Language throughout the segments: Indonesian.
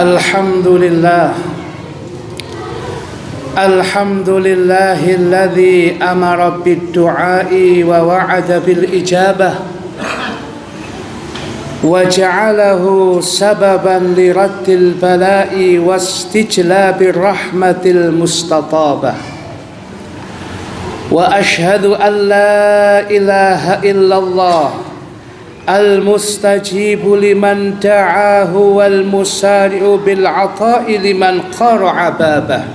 Alhamdulillah alladzi amara bid-du'a'i wa wa'ada bil ijabah wa ja'alahu sababan li raddil bala'i wastijlabir rahmatil mustatabah wa ashhadu an la ilaha illallah al-mustajibu liman da'ahu wal musari'u bil 'ata'i liman qara'a babah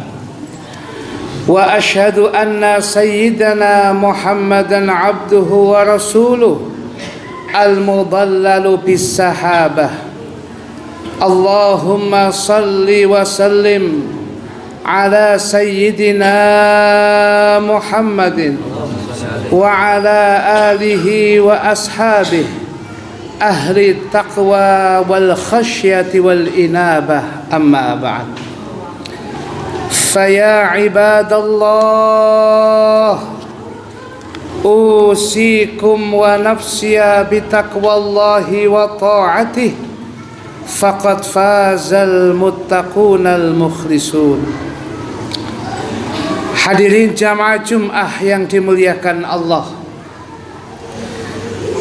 wa ashhadu anna sayyidana Muhammadan 'abduhu wa rasuluhu al-mudallalu bis sahabah. Allahumma salli wa sallim ala sayyidina Muhammadin wa ala alihi wa ashabihi ahli taqwa wal khasyati wal inabah, amma ba'd. Faya ibadallah, usikum wa nafsiya bitaqwallahi wa ta'atih, faqad fazal muttaqunal mukhlisun. Hadirin jamaah Jum'ah yang dimuliakan Allah,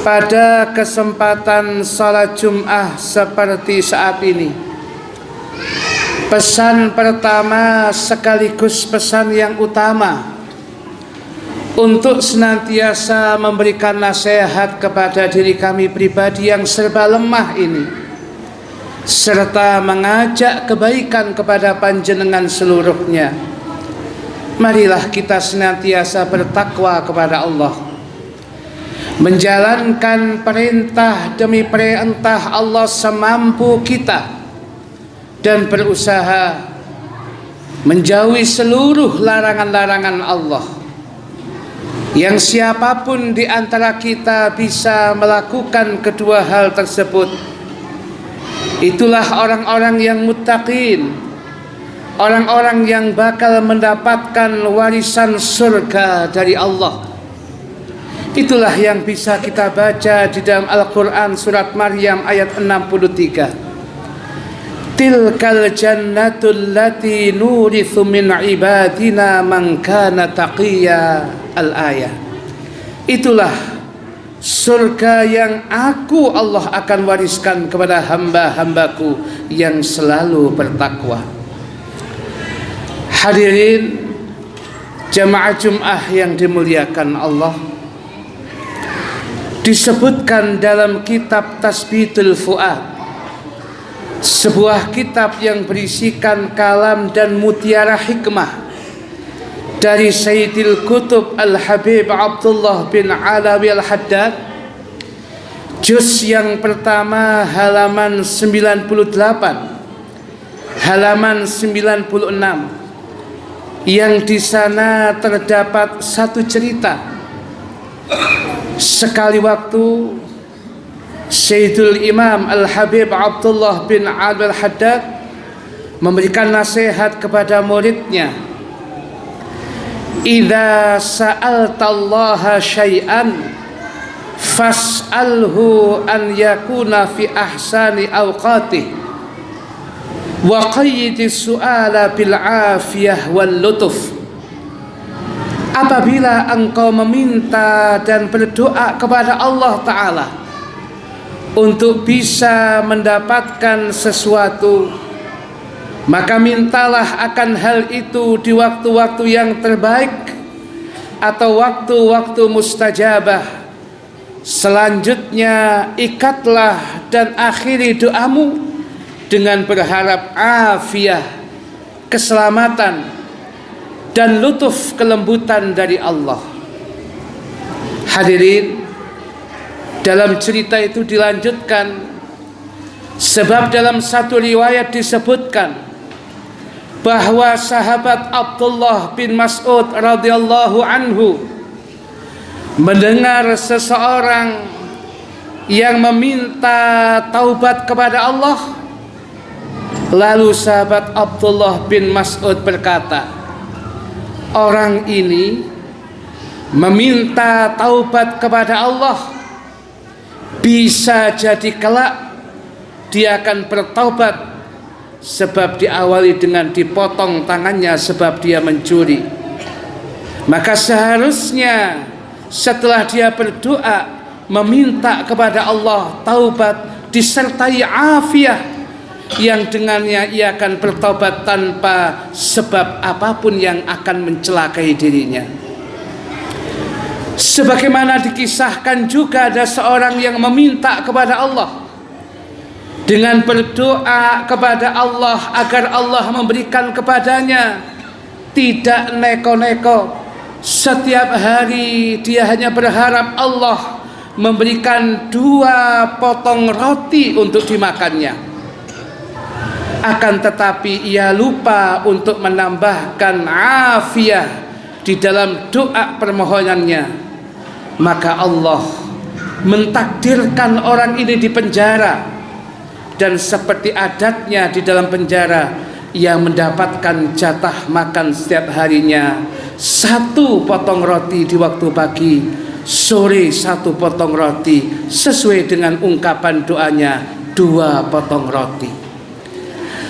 pada kesempatan salat Jum'ah seperti saat ini, pesan pertama sekaligus pesan yang utama untuk senantiasa memberikan nasihat kepada diri kami pribadi yang serba lemah ini, serta mengajak kebaikan kepada panjenengan seluruhnya. Marilah kita senantiasa bertakwa kepada Allah, menjalankan perintah demi perintah Allah semampu kita, dan berusaha menjauhi seluruh larangan-larangan Allah. Yang siapapun di antara kita bisa melakukan kedua hal tersebut, itulah orang-orang yang muttaqin, orang-orang yang bakal mendapatkan warisan surga dari Allah. Itulah yang bisa kita baca di dalam Al-Quran surat Maryam ayat 63. Tilkal jannatul lati nurithu min ibadina man kana taqiyya, al-ayah. Itulah surga yang aku Allah akan wariskan kepada hamba-hambaku yang selalu bertakwa. Hadirin jamaah Jum'ah yang dimuliakan Allah, disebutkan dalam kitab Tasbitul Fuad, sebuah kitab yang berisikan kalam dan mutiara hikmah dari Sayyidil Kutub Al-Habib Abdullah bin Alawi Al-Haddad, juz yang pertama halaman 98, halaman 96, yang di sana terdapat satu cerita. Sekali waktu Sayyidul Imam Al-Habib Abdullah bin Alawi Al-Haddad memberikan nasihat kepada muridnya, idza sa'altallaha syai'an fas'alhu an yakuna fi ahsani awqatih wa qayyidis su'ala bil afiyah wal lutuf. Apabila engkau meminta dan berdoa kepada Allah Ta'ala untuk bisa mendapatkan sesuatu, maka mintalah akan hal itu di waktu-waktu yang terbaik atau waktu-waktu mustajabah. Selanjutnya ikatlah dan akhiri doamu dengan berharap afiah, keselamatan, dan lutuf, kelembutan dari Allah. Hadirin, dalam cerita itu dilanjutkan, sebab dalam satu riwayat disebutkan bahwa sahabat Abdullah bin Mas'ud radhiyallahu anhu mendengar seseorang yang meminta taubat kepada Allah. Lalu sahabat Abdullah bin Mas'ud berkata, orang ini meminta taubat kepada Allah, bisa jadi kelak dia akan bertaubat sebab diawali dengan dipotong tangannya sebab dia mencuri. Maka seharusnya setelah dia berdoa meminta kepada Allah taubat disertai afiah yang dengannya ia akan bertobat tanpa sebab apapun yang akan mencelakai dirinya. Sebagaimana dikisahkan juga ada seorang yang meminta kepada Allah dengan berdoa kepada Allah agar Allah memberikan kepadanya, tidak neko-neko. Setiap hari dia hanya berharap Allah memberikan 2 potong roti untuk dimakannya. Akan tetapi ia lupa untuk menambahkan afiah di dalam doa permohonannya. Maka Allah mentakdirkan orang ini di penjara, dan seperti adatnya di dalam penjara, ia mendapatkan jatah makan setiap harinya 1 potong roti di waktu pagi, sore 1 potong roti, sesuai dengan ungkapan doanya 2 potong roti.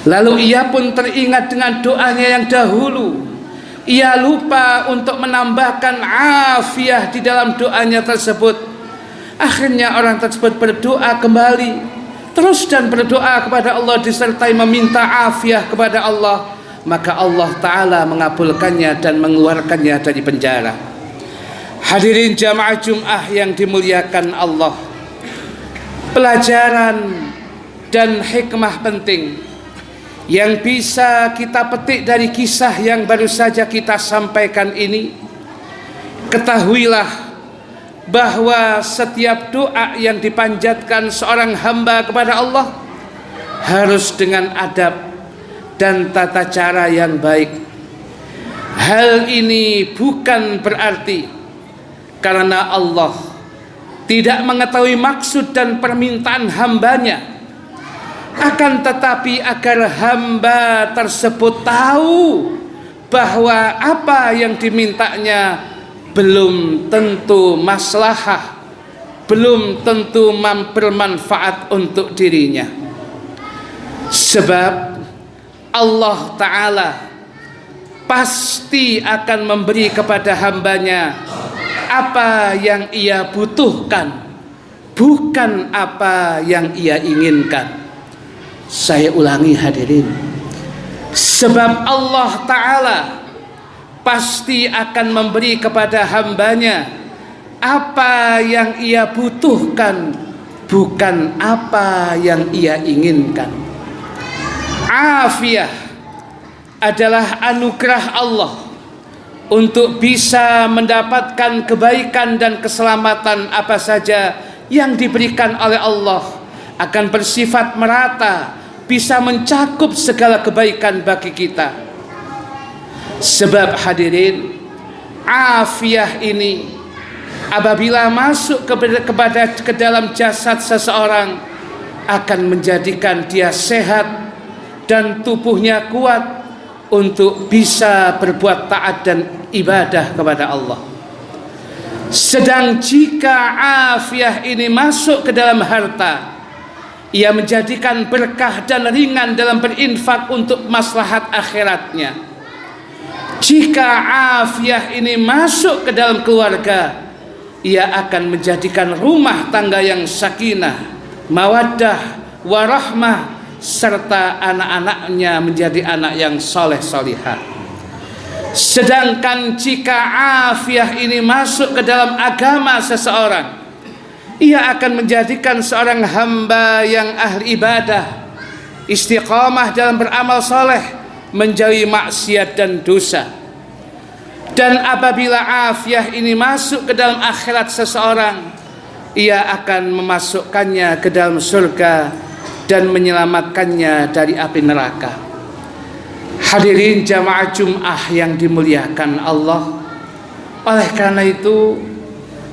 Lalu ia pun teringat dengan doanya yang dahulu. Ia lupa untuk menambahkan afiah di dalam doanya tersebut. Akhirnya orang tersebut berdoa kembali terus dan berdoa kepada Allah disertai meminta afiah kepada Allah. Maka Allah Ta'ala mengabulkannya dan mengeluarkannya dari penjara. Hadirin jamaah Jum'ah yang dimuliakan Allah, pelajaran dan hikmah penting yang bisa kita petik dari kisah yang baru saja kita sampaikan ini. Ketahuilah bahwa setiap doa yang dipanjatkan seorang hamba kepada Allah harus dengan adab dan tata cara yang baik. Hal ini bukan berarti karena Allah tidak mengetahui maksud dan permintaan hambanya, akan tetapi agar hamba tersebut tahu bahwa apa yang dimintanya belum tentu maslahah, belum tentu bermanfaat untuk dirinya. Sebab Allah Ta'ala pasti akan memberi kepada hambanya apa yang ia butuhkan, bukan apa yang ia inginkan. Saya ulangi hadirin, sebab Allah Ta'ala pasti akan memberi kepada hambanya apa yang ia butuhkan, bukan apa yang ia inginkan. Afiah adalah anugerah Allah untuk bisa mendapatkan kebaikan dan keselamatan apa saja yang diberikan oleh Allah, akan bersifat merata, bisa mencakup segala kebaikan bagi kita. Sebab hadirin, afiah ini apabila masuk ke dalam jasad seseorang akan menjadikan dia sehat dan tubuhnya kuat untuk bisa berbuat taat dan ibadah kepada Allah. Sedang jika afiah ini masuk ke dalam harta, ia menjadikan berkah dan ringan dalam berinfak untuk maslahat akhiratnya. Jika afiah ini masuk ke dalam keluarga, ia akan menjadikan rumah tangga yang sakinah, mawaddah, warahmah, serta anak-anaknya menjadi anak yang soleh solihah. Sedangkan jika afiah ini masuk ke dalam agama seseorang, ia akan menjadikan seorang hamba yang ahli ibadah, istiqamah dalam beramal soleh, menjauhi maksiat dan dosa. Dan apabila afiah ini masuk ke dalam akhirat seseorang, ia akan memasukkannya ke dalam surga dan menyelamatkannya dari api neraka. Hadirin jamaah Jum'ah yang dimuliakan Allah, oleh karena itu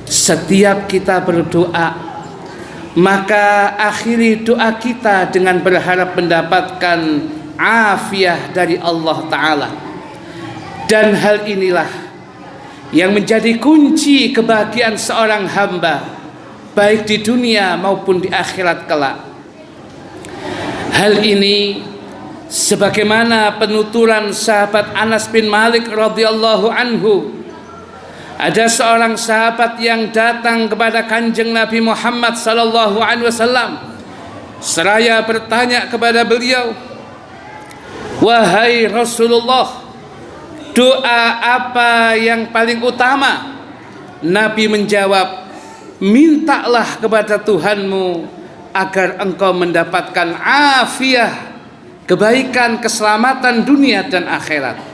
setiap kita berdoa, maka akhiri doa kita dengan berharap mendapatkan afiah dari Allah Ta'ala. Dan hal inilah yang menjadi kunci kebahagiaan seorang hamba, baik di dunia maupun di akhirat kelak. Hal ini sebagaimana penuturan sahabat Anas bin Malik radhiyallahu anhu. Ada seorang sahabat yang datang kepada Kanjeng Nabi Muhammad sallallahu alaihi wasallam seraya bertanya kepada beliau, "Wahai Rasulullah, doa apa yang paling utama?" Nabi menjawab, "Mintalah kepada Tuhanmu agar engkau mendapatkan afiah, kebaikan, keselamatan dunia dan akhirat."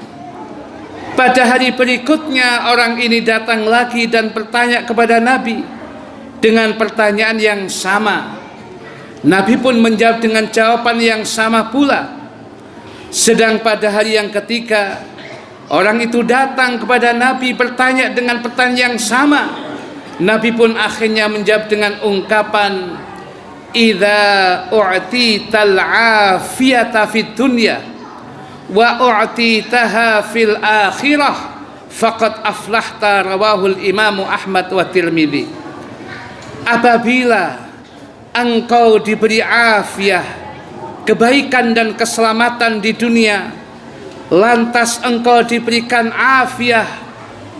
Pada hari berikutnya orang ini datang lagi dan bertanya kepada Nabi dengan pertanyaan yang sama. Nabi pun menjawab dengan jawaban yang sama pula. Sedang pada hari yang ketiga, orang itu datang kepada Nabi bertanya dengan pertanyaan yang sama. Nabi pun akhirnya menjawab dengan ungkapan, "Idza u'tital 'afiyata fid dunya wa u'titaha fil akhirah faqad aflahta." Rawahul Imam Ahmad wa Tirmidzi. Apabila engkau diberi afiah, kebaikan dan keselamatan di dunia, lantas engkau diberikan afiah,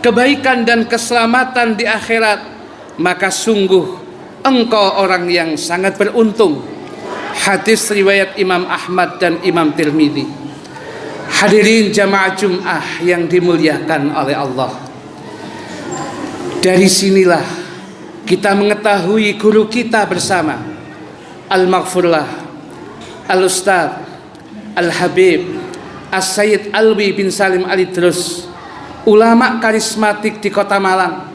kebaikan dan keselamatan di akhirat, maka sungguh engkau orang yang sangat beruntung. Hadis riwayat Imam Ahmad dan Imam Tirmidzi. Hadirin jamaah Jum'ah yang dimuliakan oleh Allah, dari sinilah kita mengetahui guru kita bersama, Al-Maghfurlah Al-Ustaz Al-Habib As-Sayyid Alwi bin Salim Al-Idrus, ulama karismatik di Kota Malang,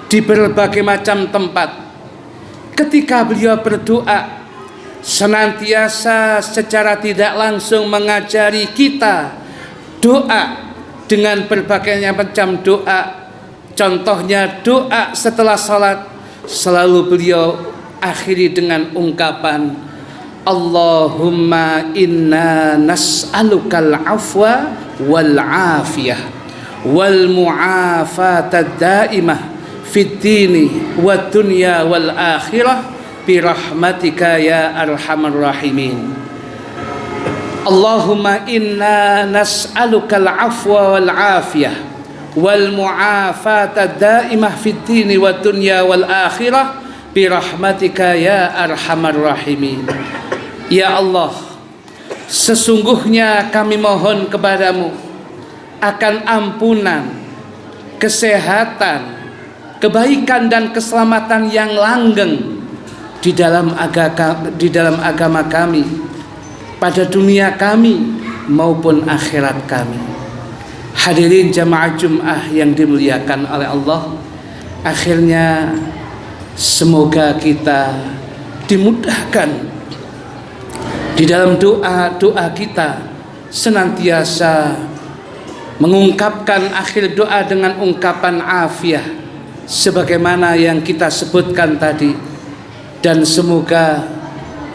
di berbagai macam tempat. Ketika beliau berdoa, senantiasa secara tidak langsung mengajari kita doa dengan berbagai macam doa. Contohnya doa setelah salat, selalu beliau akhiri dengan ungkapan, "Allahumma inna nas'alukal afwa wal afiyah wal mu'afatad daimah fid dini wad dunya wal akhirah bi rahmatika ya arhamar rahimin." Allahumma inna nas'alukal afwa wal afiyah wal mu'afatad daimah fid dini wad dunya wal akhirah bi rahmatika ya arhamar rahimin. Ya Allah, sesungguhnya kami mohon kepadamu akan ampunan, kesehatan, kebaikan dan keselamatan yang langgeng di dalam agama kami, pada dunia kami maupun akhirat kami. Hadirin jamaah Jum'ah yang dimuliakan oleh Allah, akhirnya semoga kita dimudahkan di dalam doa-doa kita senantiasa mengungkapkan akhir doa dengan ungkapan afiah sebagaimana yang kita sebutkan tadi, dan semoga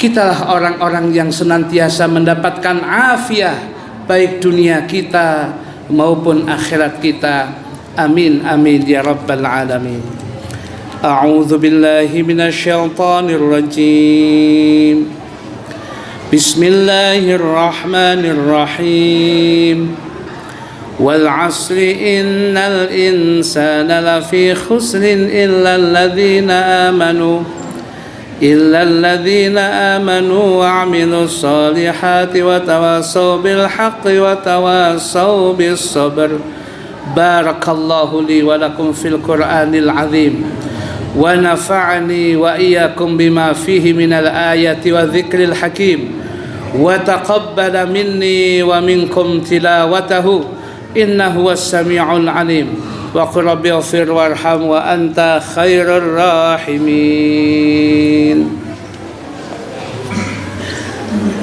kitalah orang-orang yang senantiasa mendapatkan afiah baik dunia kita maupun akhirat kita. Amin amin ya rabbal alamin. A'udzu billahi minasyaitonir rajim. Bismillahirrahmanirrahim. Wal 'asri innal insana lafi khusrin illa alladhina amanu wa 'amilus solihati wa tawassaw bil haqqi wa tawassaw bis sabr. Barakallahu li wa lakum fil Qur'anil 'azim wa nafa'ani wa iyyakum bima fihi minal ayati wa dzikril hakim wa taqabbala minni wa minkum tilawatahu innahu was-sami'ul 'alim. Wa qul rabbi ighfir warham wa anta khairur rahimin.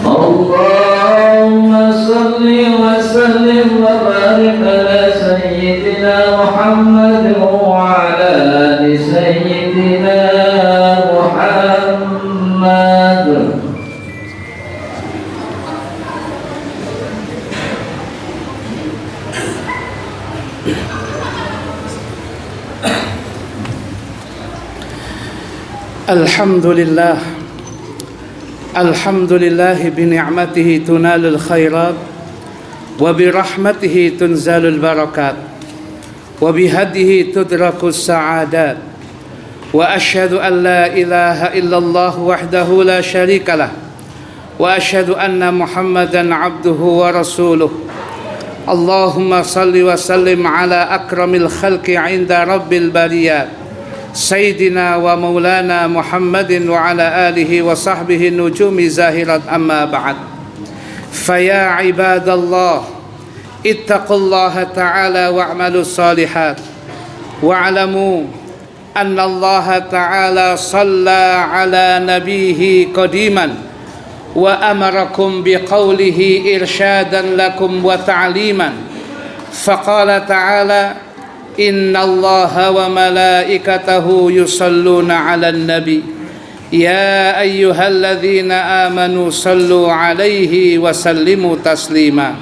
Allahumma salli wa sallim wa barik ala sayyidina Muhammad wa ala ali sayyidina Muhammad. Alhamdulillah Alhamdulillah bini'matihi tunalul khairat wa birahmatihi tunzalul barakat wa bihadihi tudrakus sa'adat wa asyhadu an la ilaha illallah wahdahu la syarikalah wa asyhadu anna Muhammadan abduhu wa rasuluh. Allahumma salli wa sallim ala akramil khalqi 'inda rabbil bariyat Sayyidina wa maulana Muhammadin wa ala alihi wa sahbihi nujumi zahirat amma ba'd. Faya ibadallah ittaqullaha ta'ala wa'malu salihat wa'alamu anna Allah ta'ala salla ala nabihi qadiman wa amarakum biqawlihi irshadan lakum wa ta'liman. Faqala ta'ala Inna Allaha wa malaikatahu yusalluna ala nabi Ya ayyuhalladzina amanu sallu alaihi wa sallimu taslima.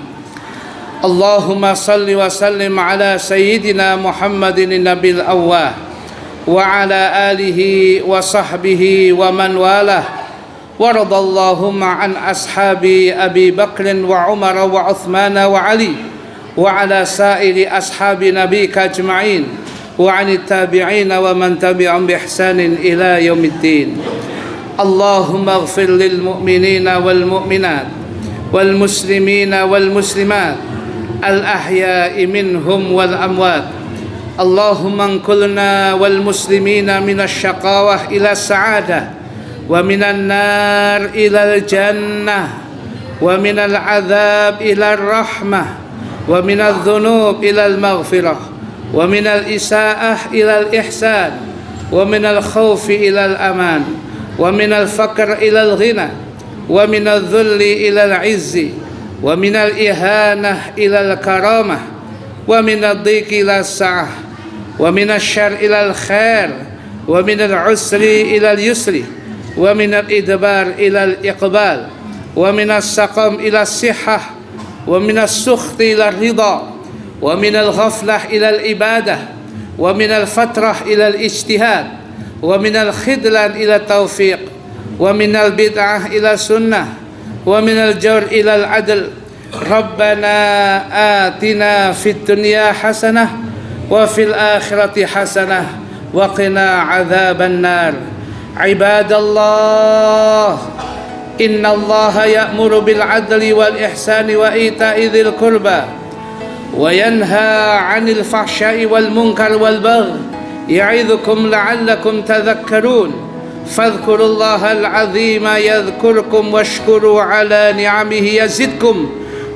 Allahumma salli wa sallim ala sayyidina Muhammadin nabil awwah wa ala alihi wa sahbihi wa man walah wa radallahumma an ashabi Abi Bakrin wa Umar wa Uthman wa Ali wa ala sa'iri ashabi nabika ajma'in wa 'anit tabi'in wa man tabi'ahum bi ihsanin ila yaumiddin. Allahumma ighfir lil mu'minina wal mu'minat wal muslimina wal muslimat al ahya'i minhum wal amwat. Allahumma anqulna wal muslimina minasy syaqawah ila sa'adah wa minan nar ila al jannah wa minal 'adzab ila rahmah wa minal dhunub ilal maghfirah wa minal isaa'ah ilal ihsan wa minal khawfi ilal aman wa minal faqr ilal ghina wa minal dhulli ilal izzi wa minal ihanah ilal karamah wa minal dhiqi ilal sa'ah wa minal syarr ilal khair wa minal usri ilal yusri wa minal idbar ilal iqbal wa minal saqam ilal sihhah wa minas sukhti ila ridha wa minal ghaflah ila al ibadah wa minal fatrah ila al ijtihad wa minal khidlan ila taufiq wa minal bid'ah ila sunnah wa minal jawr ila al adl. Rabbana atina fid dunya hasanah wa fil akhirati hasanah wa qina adzaban nar. Ibadallah Inna Allaha ya'muru bil adli wal ihsani wa ita'i dzil qurba wa yanha 'anil fahsya'i wal munkar wal baghi ya'idzukum la'allakum tadhakkarun. Fadhkurullaha al-'azima yadhkurkum washkuru 'ala ni'amihi yazidkum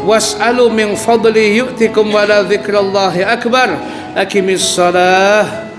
was'alu min fadlihi yu'tikum wa la dzikrallahi akbar. Aqimis shalah.